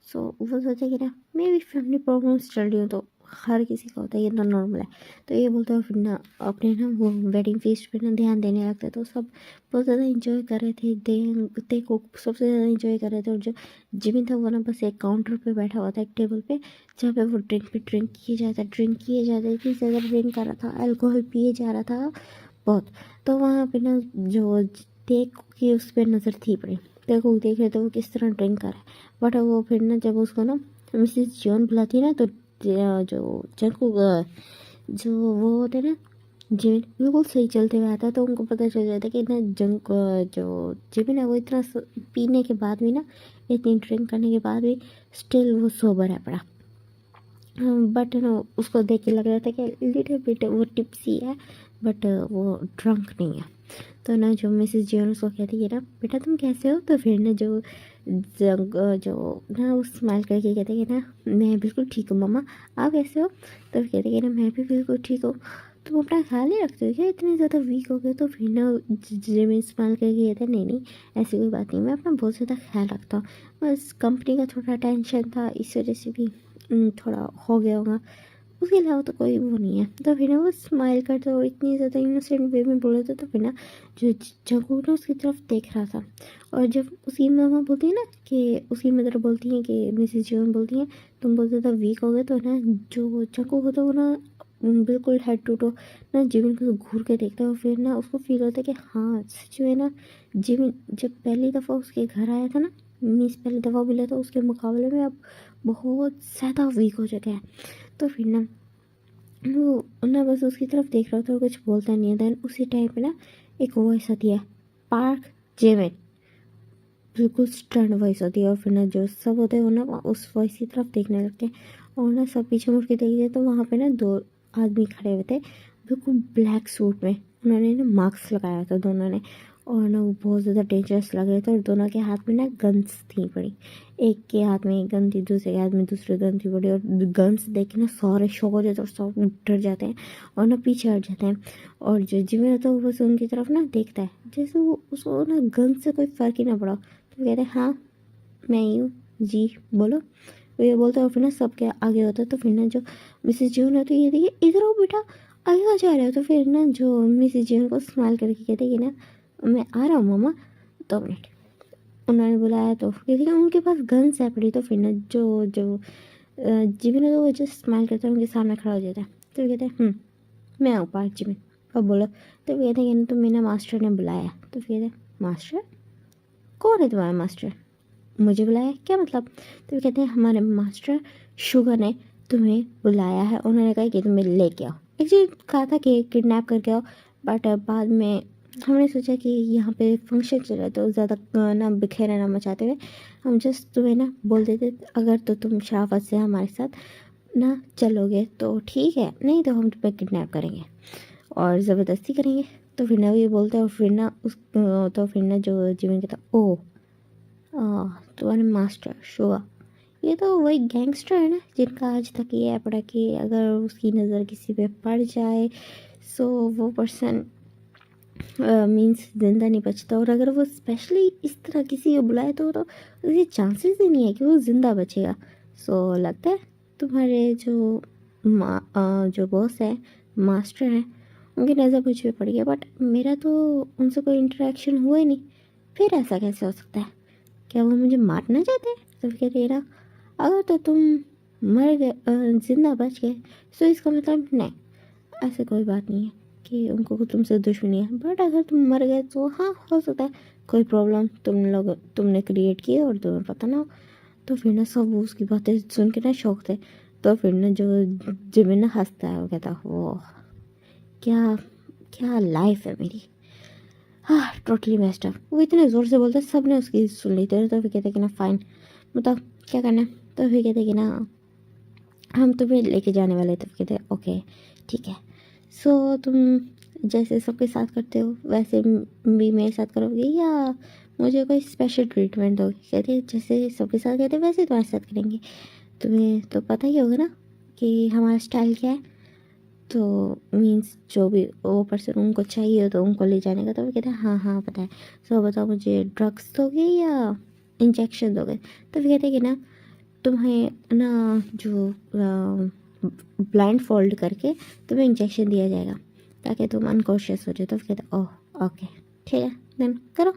सो वो सोचा कि ना मैं भी फैमिली प्रॉब्लम्स चल रही हूँ, तो हर किसी का होता है, ये तो नॉर्मल है। तो ये बोलते हैं फिर ना अपने ना वो वेडिंग फीस्ट पे ना ध्यान देने लगते हैं। तो सब बहुत ज़्यादा इंजॉय कर रहे थे, दे को सबसे ज़्यादा इंजॉय कर रहे थे। और जो जिमिन था वो ना बस एक काउंटर पे बैठा हुआ था, एक टेबल पे, जहाँ पे वो ड्रिंक किए जाता, इतनी ज़्यादा ड्रिंक कर रहा था, अल्कोहल पिए जा रहा था बहुत। तो वहाँ पे ना जो टेक की उस पर नज़र थी पड़ी, टेक को देख रहे थे वो किस तरह ड्रिंक कर रहा है। बट वो फिर ना जब उसको ना मिसेस जॉन बुलाती है ना, तो जो जंगकुक जो वो होते ना जिमिन बिल्कुल सही चलते हुए आता है। तो उनको पता चल जाता है कि ना जो जिमिन है वो इतना पीने के बाद भी ना, इतनी ड्रिंक करने के बाद भी स्टिल वो सोबर है पड़ा। बट ना उसको देख के लग रहा था कि लिटिल बिट वो टिप्सी है, बट वो ड्रंक नहीं है। तो ना जो मिसेस जियोन उसको कहती है ना, बेटा तुम कैसे हो। तो फिर ना जो ना वो स्माइल करके कहते हैं कि ना मैं बिल्कुल ठीक हूँ मम्मा, आप कैसे हो। तो फिर कहते हैं कि ना मैं भी बिल्कुल ठीक हूँ। तुम अपना ख्याल नहीं रखते हो क्या, इतने ज़्यादा वीक हो गए? तो फिर ना जिम इस्तेमाल करके कहते नहीं नहीं, ऐसी कोई बात नहीं, मैं अपना बहुत ज़्यादा ख्याल रखता हूँ, बस कंपनी का थोड़ा टेंशन था, इस वजह से भी थोड़ा हो गया होगा, उसके अलावा तो कोई वो नहीं है। तो फिर ना वो स्माइल करता और इतनी ज़्यादा इनोसेंट वे में बोल रहा था। तो फिर ना जो जंगू ना उसकी तरफ देख रहा था, और जब उसकी मामा बोलती है ना कि उसकी मदर बोलती हैं कि मिसेज जीवन बोलती हैं तुम बहुत ज़्यादा वीक हो गए, तो ना जो जंगू होता है वो ना बिल्कुल हेड टू टो ना जीवन को घूर के देखता है, और फिर ना उसको फील होता है कि हाँ सच में ना जीवन जब पहली दफ़ा उसके घर आया था ना, मीन्स पहली दफ़ा मिला था, उसके मुकाबले में अब बहुत ज़्यादा वीक हो चुका है। तो फिर ना वो ना बस उसकी तरफ देख रहा था और कुछ बोलता नहीं है। देन उसी टाइम पे ना एक वॉइस आती है, पार्क जेमिन, बिल्कुल स्टर्न वॉइस होती है। और फिर ना जो सब होते हैं वो ना उस वॉइस की तरफ देखने लगते हैं, और ना सब पीछे मुड़ के देखते हैं तो वहाँ पे ना दो आदमी खड़े हुए थे, बिल्कुल ब्लैक सूट में, उन्होंने ना मास्क लगाया था दोनों ने, और ना वो बहुत ज़्यादा डेंजरस लग रहे थे, और दोनों के हाथ में ना गन्स थी पड़ी, एक के हाथ में एक गन थी, दूसरे के हाथ में दूसरी गन थी पड़ी, और गन्स देख के ना सारे शौक हो जाते हैं और सब डर जाते हैं और ना पीछे हट जाते हैं। और जो जिम्मे होता है वो बस उनकी तरफ ना देखता है, जैसे वो उसको ना गन से कोई फ़र्क ही ना पड़ा। तो कहते हैं हाँ मैं ही हूँ जी बोलो, तो ये बोलते हैं। और फिर ना सबके आगे होता है। तो फिर ना जो मिसेज जून है तो ये देखिए इधर आओ बेटा, आगे कहाँ जा रहे हो? तो फिर ना जो मिसेज जून को स्माइल करके कहते हैं कि ना मैं आ रहा हूँ मामा, 2 मिनट। उन्होंने बुलाया तो क्योंकि उनके पास गन्स है पड़ी। तो फिर ना जो जो जिमिन है तो वो जस्ट स्माइल करता है, उनके सामने खड़ा हो जाता है। तो कहते हैं मैं आऊँ पार्क जिमिन, अब बोलो। तो कहते हैं कि तो मेरा मास्टर ने बुलाया। तो फिर कहते हैं मास्टर कौन है तुम्हारा मास्टर? मुझे बुलाया क्या मतलब? तो कहते हैं हमारे मास्टर शुगर ने तुम्हें बुलाया है, उन्होंने कहा कि तुम्हें लेके आओ। एक्चुअली कहा था कि किडनैप करके आओ, बट बाद में हमने सोचा कि यहाँ पे फंक्शन चल रहा है तो ज़्यादा ना बिखेरा ना मचाते हुए हम जस्ट तुम्हें ना बोल देते, अगर तो तुम शराफत से हमारे साथ ना चलोगे तो ठीक है, नहीं तो हम तुम्हें किडनैप करेंगे और ज़बरदस्ती करेंगे। तो फिर ना वो ये बोलता है, और फिर ना उस तो फिर ना जो जीवन कहता ओह तुम्हारे मास्टर शुआ, ये तो वही गैंगस्टर है ना जिनका आज तक ये है पड़ा कि अगर उसकी नज़र किसी पे पड़ जाए सो वो पर्सन मीन्स जिंदा नहीं बचता, और अगर वो स्पेशली इस तरह किसी को बुलाए तो उसके चांसेस ही नहीं है कि वो ज़िंदा बचेगा। सो लगता है तुम्हारे जो बॉस है मास्टर है उनकी नज़र मुझ पे पड़ी है, बट मेरा तो उनसे कोई इंटरेक्शन हुआ ही नहीं, फिर ऐसा कैसे हो सकता है? क्या वो मुझे मारना चाहते हैं? तो फिर कहते ना अगर तो तुम मर गए जिंदा बच गए तो इसका मतलब नहीं, ऐसे कोई बात नहीं है कि उनको तुमसे दुश्मनी है, बट अगर तुम मर गए तो हाँ हो सकता है कोई प्रॉब्लम तुमने क्रिएट की और तुम्हें पता ना हो। तो फिर ना सब वो उसकी बातें सुन के ना शौक थे। तो फिर ना जो जिमिन ना हंसता है, वो कहता वो क्या क्या लाइफ है मेरी, हाँ टोटली मेस्ड अप। वो इतने ज़ोर से बोलते सब ने उसकी सुन ली थी। तो फिर कहते कि ना फाइन बताओ क्या करना है? तो फिर कहते कि ना हम तुम्हें लेके जाने वाले। तो कहते ओके ठीक है, सो तुम जैसे सबके साथ करते हो वैसे भी मेरे साथ करोगे या मुझे कोई स्पेशल ट्रीटमेंट दोगे? कहते जैसे सबके साथ कहते वैसे तुम्हारे साथ करेंगे, तुम्हें तो पता ही होगा ना कि हमारा स्टाइल क्या है। तो मीन्स जो भी वो पर्सन उनको चाहिए तो उनको ले जाने का। तो वो कहते हैं हाँ हाँ पता है, सो बताओ मुझे ड्रग्स दोगे या इंजेक्शन दोगे? तो फिर कहते हैं कि ना तुम्हें ना जो ब्लाइंड फोल्ड करके तुम्हें इंजेक्शन दिया जाएगा ताकि तुम अनकॉन्शियस हो जाए। तो फिर कहते ओह ओके ठीक है देन करो।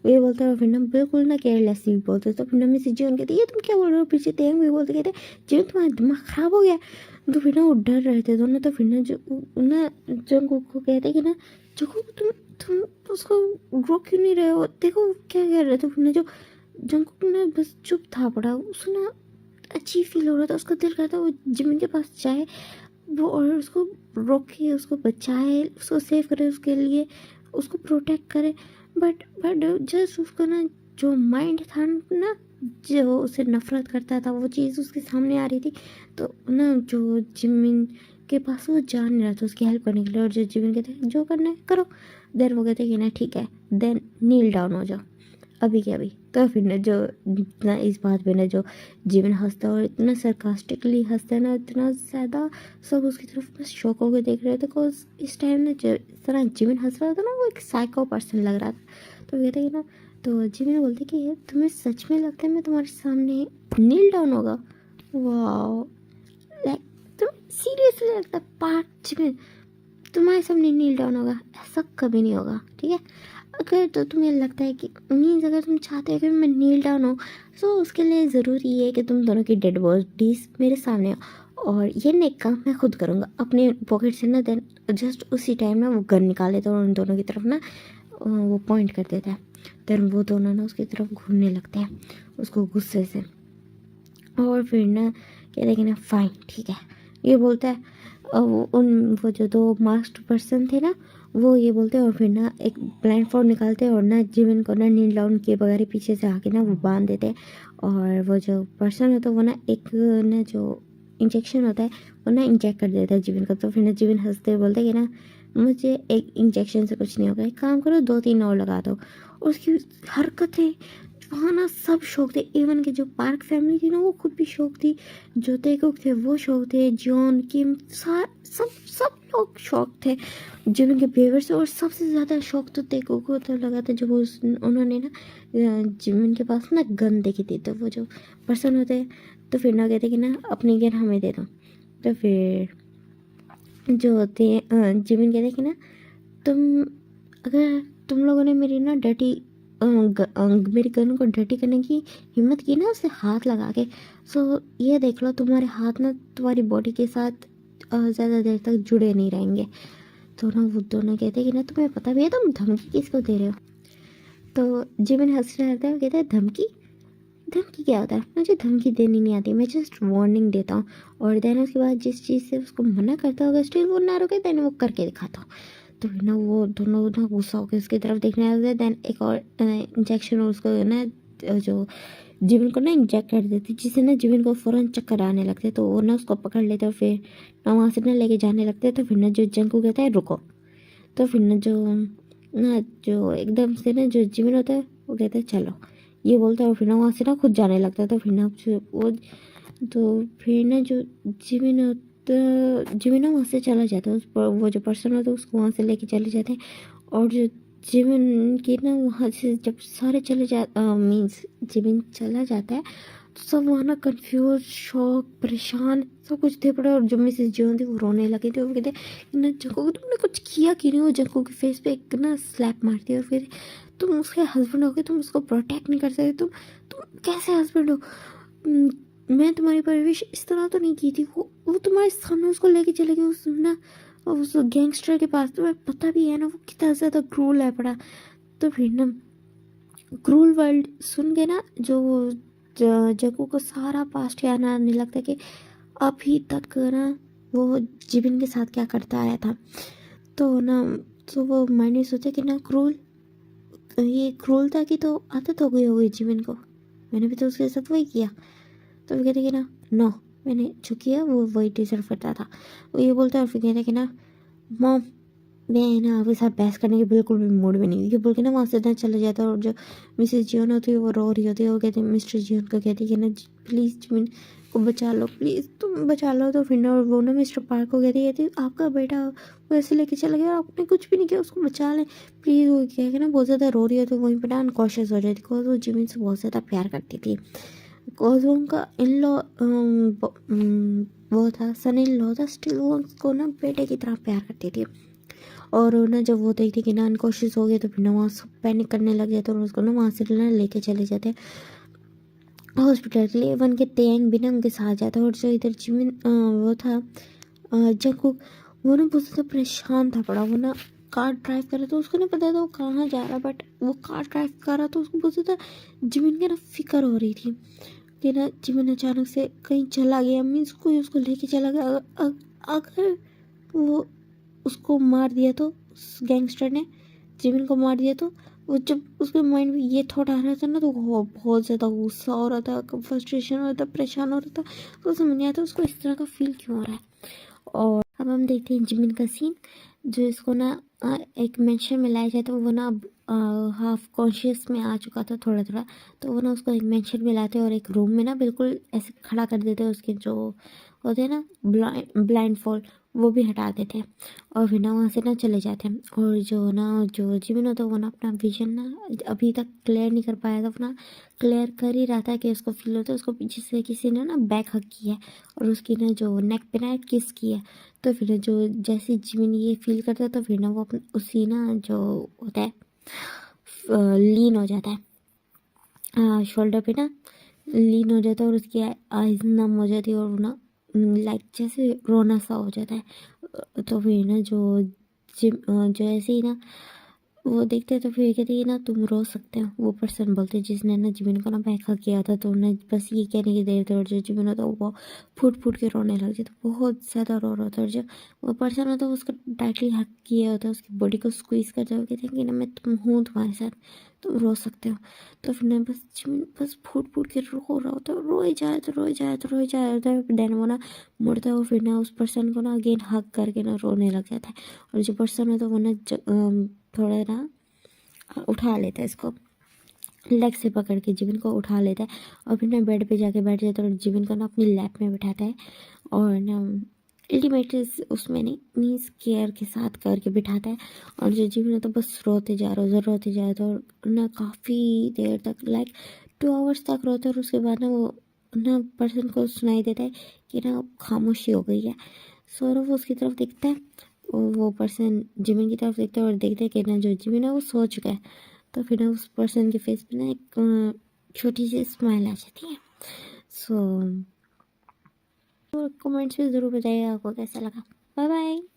ये बोलते हैं फिर ना बिल्कुल ना केयरलेसली बोलते। तो फिर ना मिसेज जीवन कहती ये तुम क्या बोल रहे हो? पीछे तेंग भी बोलते कहते जीवन तुम्हारा दिमाग ख़राब हो गया। तो फिर ना वो डर रहे थे दोनों। तो फिर ना जो ना जंगकुक को कहते कि ना जंगकुक तुम उसको रोक क्यों नहीं रहे हो, देखो क्या कह रहे। तो फिर ना जो जंगकुक ना बस चुप था पड़ा, उसको ना अजीब फील हो रहा था, उसका दिल करता वो जिमिन के पास जाए वो और उसको रोके, उसको बचाए, उसको सेव करे, उसके लिए उसको प्रोटेक्ट करे। बट जस्ट उसका ना जो माइंड था ना जो उसे नफरत करता था वो चीज़ उसके सामने आ रही थी। तो ना जो जिमिन के पास वो जा नहीं रहा था उसकी हेल्प करने के लिए। और जो जिमिन कहते जो करना है करो। देन वो कहते कि ना ठीक है देन नील डाउन हो जाओ अभी के अभी। तो फिर ना जो इतना इस बात पे ना जो जीवन हंसता है और इतना सरकास्टिकली हंसता है ना, इतना ज़्यादा सब उसकी तरफ बस शौक होकर देख रहे थे। बिकॉज इस टाइम ना जो इस तरह जीवन हंस रहा था ना, वो एक साइको पर्सन लग रहा था। तो कहते हैं ना, तो जीवन बोलते कि तुम्हें सच में लगता है मैं तुम्हारे सामने नील डाउन होगा? वाह, लाइक तुम सीरियसली लगता है पाँच में तुम्हारे सामने नील डाउन होगा? ऐसा कभी नहीं होगा, ठीक है। अगर तो तुम्हें लगता है कि मीन्स अगर तुम चाहते हो कि मैं नील डाउन हो, तो उसके लिए ज़रूरी है कि तुम दोनों की डेड बॉडीज मेरे सामने हो, और ये नेक काम मैं खुद करूँगा अपने पॉकेट से ना। देन जस्ट उसी टाइम ना वो गन निकाल लेता है और उन दोनों की तरफ ना वो पॉइंट कर देता है। देन वो दोनों ना उसकी तरफ घूरने लगते हैं उसको गुस्से से, और फिर ना कहते हैं कि ना फाइन ठीक है, ये बोलता है। वो जो दो मास्क्ड पर्सन थे ना, वो ये बोलते हैं और फिर ना एक ब्लाइंड फोल्ड निकालते हैं और ना जिमिन को ना नील डाउन किए बगैर ही पीछे से आके ना वो बांध देते हैं। और वो जो पर्सन होता है वो ना एक ना जो इंजेक्शन होता है वो ना इंजेक्ट कर देता है जिमिन को। तो फिर ना जिमिन हंसते हुए बोलते हैं कि ना मुझे एक इंजेक्शन से कुछ नहीं होगा, एक काम करो 2-3 और लगा दो। और उसकी हरकतें वहाँ ना सब शौक थे, इवन के जो पार्क फैमिली थी ना वो खुद भी शौक थी, जो तेकुक थे वो शौक थे, जॉन किम सब सब लोग शौक थे जिमिन के बिहेवियर से। और सबसे ज़्यादा शौक तो तेकुक को तो लगा था जब उन्होंने ना जिमिन के पास ना गन देखी थी। तो वो जो पर्सन होते हैं तो फिर ना कहते कि ना अपनी गन हमें दे दो। तो फिर जो होते हैं जिमिन कहते कि ना तुम अगर तुम लोगों ने मेरी ना डटी मेरी गन को डटी करने की हिम्मत की ना उसे हाथ लगा के, सो ये देख लो तुम्हारे हाथ ना तुम्हारी बॉडी के साथ ज़्यादा देर तक जुड़े नहीं रहेंगे। तो ना वो दोनों कहते कि ना तुम्हें पता भी है तुम धमकी किसको दे रहे हो? तो जिमिन हंस रहा था, कहता है धमकी? धमकी क्या होता है? मुझे धमकी देनी नहीं आती, मैं जस्ट वार्निंग देता हूँ, और देन उसके बाद जिस चीज़ से उसको मना करता होगा स्टिल वो ना रुके, देन वो करके दिखाता हूँ। तो ना वो दोनों ना गुस्सा होकर उसकी तरफ देखने लगते हैं। देन एक और इंजेक्शन उसको ना जो जिमिन को ना इंजेक्ट कर देती, जिससे ना जिमिन को फ़ौरन चक्कर आने लगते। तो वो ना उसको पकड़ लेते और फिर ना वहाँ से ना लेके जाने लगते। तो फिर ना जो जंकू कहता है रुको। तो फिर ना जो एकदम से ना जो जिमिन होता है वो कहता है चलो, ये बोलता है और फिर ना वहाँ से ना खुद जाने लगता है। तो फिर ना वो तो फिर ना जो जिमिन जिमिन ना वहाँ से चला जाता है, वो जो पर्सन होता है उसको वहाँ से लेके चले जाते हैं। और जो जिमिन की ना वहाँ से जब सारे चले जा मीन्स जिमिन चला जाता है तो सब वहाँ ना कन्फ्यूज, शॉक, परेशान सब कुछ थे पड़े। और जो मिसेस जियोन थी वो रोने लगी थी। वो कहते ना जंको तुमने कुछ किया क्यों नहीं? वो जंको के फेस पे एक ना स्लैप मारती है और फिर तुम उसके हस्बैंड हो गए, तुम उसको प्रोटेक्ट नहीं कर सकते, तुम कैसे हस्बैंड हो? मैं तुम्हारी परवरिश इस तरह तो नहीं की थी। वो तुम्हारे सामने उसको लेके चले गए उस गैंगस्टर के पास। तुम्हें पता भी है ना वो कितना ज़्यादा क्रूल है पड़ा। तो फिर ना क्रूल वर्ल्ड सुन के ना जो जग्गू को सारा पास्ट याद आने लगता है कि अभी तक ना वो जिबिन के साथ क्या करता आया था। तो ना तो वो माइंड में सोचा कि ना ये क्रूरता की तो आदत हो गई होगी जिबिन को, मैंने भी तो उसके साथ वही किया। तो वो कहते कि ना नो, मैंने जो किया वो वही डिजर्व करता था। वो ये बोलता है और फिर कहते कि ना मॉम मैं ना आपके साथ बहस करने के बिल्कुल भी मूड में नहीं, ये बोल के ना वहाँ से ना चला जाता है। और जो मिसेस जियोन होती है वो रो रही होती है। वो कहते हैं मिस्टर जियोन को कहती है कि ना प्लीज़ जिमिन को बचा लो, प्लीज़ तुम बचा लो। तो फिर ना वो ना मिस्टर पार्क को कहती है आपका बेटा वैसे लेके चला गया, आपने कुछ भी नहीं किया, उसको बचा लें प्लीज़। वो कह के ना बहुत ज़्यादा रो रही है। तो वहीं पर ना अनकॉशियस हो जाती थी, बिकॉज वो जिमिन से बहुत ज़्यादा प्यार करती थी। बिकॉज वो उनका इन लॉ वो था, सन इन लॉ था, स्टिल वो उसको ना बेटे की तरह प्यार करती थी। और ना जब वो देखती कि ना अनकॉशियस हो गया तो फिर ना वहाँ सब पैनिक करने लग जाते और उसको ना वहाँ से ना लेके चले जाते हैं हॉस्पिटल के लिए। वन के तेंग भी ना उनके साथ जाता है। और जो इधर जिमिन वो था जंकुक, वो ना बहुत ज़्यादा परेशान था पड़ा। वो ना कार ड्राइव कर रहा था, उसको नहीं पता था वो कहाँ जा रहा, बट वो कार ड्राइव कर रहा था। उसको बहुत ज़्यादा जिमिन की ना फिक्र हो रही थी कि ना जिमिन अचानक से कहीं चला गया, मीन्स कोई उसको लेके चला गया। अगर वो उसको मार दिया तो, उस गैंगस्टर ने जिमिन को मार दिया तो, वो जब उसके माइंड में ये थॉट आ रहा था ना तो वो बहुत ज़्यादा गुस्सा हो रहा था, फ्रस्ट्रेशन हो रहा था, परेशान हो रहा था। तो समझ नहीं आया था उसको इस तरह का फील क्यों हो रहा है। और अब हम देखते हैं जिमिन का सीन, जो इसको ना एक मेंशन में लाया जाता है। वो ना हाफ कॉन्शियस में आ चुका था थोड़ा थोड़ा, तो वो ना उसको एक मेंशन में लाते हैं और एक रूम में ना बिल्कुल ऐसे खड़ा कर देते हैं। उसके जो होते हैं ना ब्लाइंड फॉल, वो भी हटा देते हैं और फिर ना वहाँ से ना चले जाते हैं। और जो जिमिन होता है वो ना अपना विजन ना अभी तक क्लियर नहीं कर पाया था, अपना क्लियर कर ही रहा था कि उसको फील होता है उसको पीछे से किसी ने ना बैक हक किया है और उसकी ना जो नेक पे ना किस किया है। तो फिर जो जैसे जिमिन ये फील करता है तो फिर ना वो अपने उसी ना जो होता है लीन हो जाता है शोल्डर पे ना, लीन हो जाता है और उसकी आइज नम हो जाती है और वो ना लाइक जैसे रोना सा हो जाता है। तो फिर ना जो ऐसे ही ना वो देखते हैं तो फिर कहते हैं कि ना तुम रो सकते हो। वो पर्सन बोलते हैं जिसने ना जिमिन को ना बैठा किया था, तो उन्हें बस ये कहने की देर थी और जो जिमिन होता है वो फूट फूट के रोने लग जाता, बहुत ज़्यादा रो रहा था। और जो वो पर्सन होता है उसका टाइटली हक किया होता है, उसकी बॉडी को स्क्वीज करते हुए कहते हैं कि ना मैं तुम हूँ तुम्हारे साथ, तुम रो सकते हो। तो फिर ना बस जिमिन बस फूट फूट के रो रहा होता है, रोए जाए तो रोए जाए तो रोए जाए होता है। देन वो ना मुड़ता है और फिर ना उस पर्सन को ना अगेन हक करके ना रोने लग जाता है। और जो पर्सन होता है वो ना थोड़ा ना उठा लेता है इसको, लेग से पकड़ के जिमिन को उठा लेता है और फिर ना बेड पे जाके बैठ जाता है और जिमिन को ना अपनी लैप में बिठाता है और ना अल्टीमेटली उसमें नहीं मीन्स केयर के साथ करके बिठाता है। और जो जिमिन है तो बस रोते जा रहा है रोते जा रहा है और ना काफ़ी देर तक लाइक 2 आवर्स तक रोते और उसके बाद ना वो ना पर्सन को सुनाई देता है कि ना खामोशी हो गई है। सौरभ उसकी तरफ देखता है और वो पर्सन जिमिन की तरफ देखता है और देखता है कि ना जो जिमिन है वो सो चुका है। तो फिर ना उस पर्सन के फेस पे ना एक छोटी सी स्माइल आ जाती है। सो कमेंट्स में ज़रूर बताइएगा आपको कैसा लगा। Bye bye.